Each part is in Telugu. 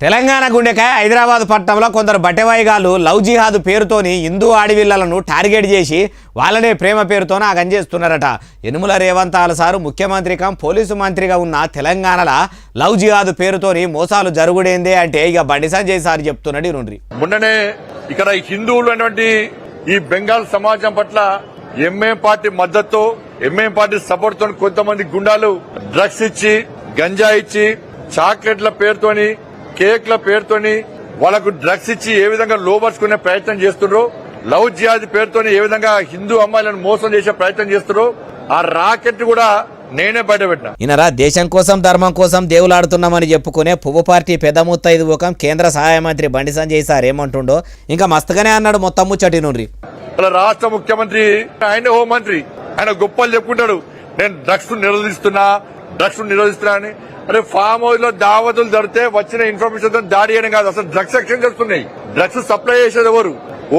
తెలంగాణ గుండెకాయ హైదరాబాద్ పట్టణంలో కొందరు బట్టెవాయిగాళ్ళు లవ్ జిహాద్ పేరుతోని హిందూ ఆడవిళ్లను టార్గెట్ చేసి వాళ్ళనే ప్రేమ పేరుతోన ఆగంజేస్తున్నారట. యనుమల రేవంత్ సారు ముఖ్యమంత్రి కం పోలీసు మంత్రిగా ఉన్న తెలంగాణలో లవ్ జిహాద్ పేరుతోని మోసాలు జరుగుడేందే అంటే ఇక బండి సంజయ్ సార్ చెప్తున్నాడు. నుండి మొన్ననే ఇక్కడ హిందువులు అనేటువంటి ఈ బెంగాల్ సమాజం పట్ల ఎంఏం పార్టీ మద్దతు ఎంఏం పార్టీ సపోర్ట్ తో కొంతమంది గుండాలు డ్రగ్స్ ఇచ్చి గంజా ఇచ్చి చాక్లెట్ల పేరుతోని కేక్ల పేరుతోని వాళ్ళకు డ్రగ్స్ ఇచ్చి ఏ విధంగా లోబర్చుకునే ప్రయత్నం చేస్తున్నారు, లవ్ జిహాద్ పేరుతోని ఏ విధంగా హిందూ అమ్మాయిలను మోసం చేసే ప్రయత్నం చేస్తున్నారు. ఆ రాకెట్ కూడా నేనే బయటపెట్టినా. ఈయనరా దేశం కోసం ధర్మం కోసం దేవులాడుతున్నామని చెప్పుకునే పువ్వు పార్టీ పెద్ద ముత్తైదు ముఖం కేంద్ర సహాయ మంత్రి బండి సంజయ్ సార్ ఏమంటుండో ఇంకా మస్తుగానే అన్నాడు. మొత్తం ముచ్చటి నుండి రాష్ట్ర ముఖ్యమంత్రి ఆయన హోంమంత్రి ఆయన గొప్పలు చెప్పుకుంటాడు, నేను డ్రగ్స్ నిరోధిస్తున్నా అని. అరే ఫామ్ హౌస్ లో దావతులు జరిగితే వచ్చిన ఇన్ఫర్మేషన్ తో దాడి చేయడం కాదు, అసలు డ్రగ్స్ ఎక్స్చేంజ్ జరుగుతున్నాయి. డ్రగ్స్ సప్లై చేసేది ఎవరు?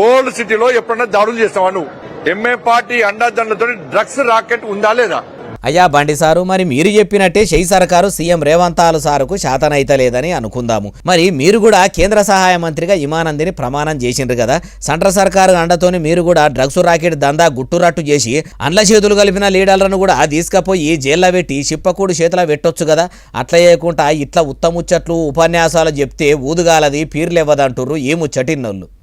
ఓల్డ్ సిటీలో ఎప్పుడన్నా దాడులు చేస్తావా నువ్వు? ఎంఏ పార్టీ అండాదండలతో డ్రగ్స్ రాకెట్ ఉందా లేదా? అయ్యా బండి సారు, మరి మీరు చెప్పినట్టే షెయి సర్కారు సీఎం రేవంత్ సారుకు శాతనైతలేదని అనుకుందాము. మరి మీరు కూడా కేంద్ర సహాయ మంత్రిగా ఇమానందిని ప్రమాణం చేసిండ్రు కదా. సెంట్రల్ సర్కారు అండతోని మీరు కూడా డ్రగ్స్ రాకెట్ దందా గుట్టురట్టు చేసి అండ్ల చేతులు కలిపిన లీడర్లను కూడా తీసుకుపోయి జైల్లో పెట్టి చిప్పకూడు చేతిలో పెట్టొచ్చు కదా. అట్లా చేయకుండా ఇట్లా ఉత్తముచ్చట్లు ఉపన్యాసాలు చెప్తే ఊదుగాలది పీర్లెవ్వదంటుర్రు ఈ ముచ్చటిన్నోళ్ళు.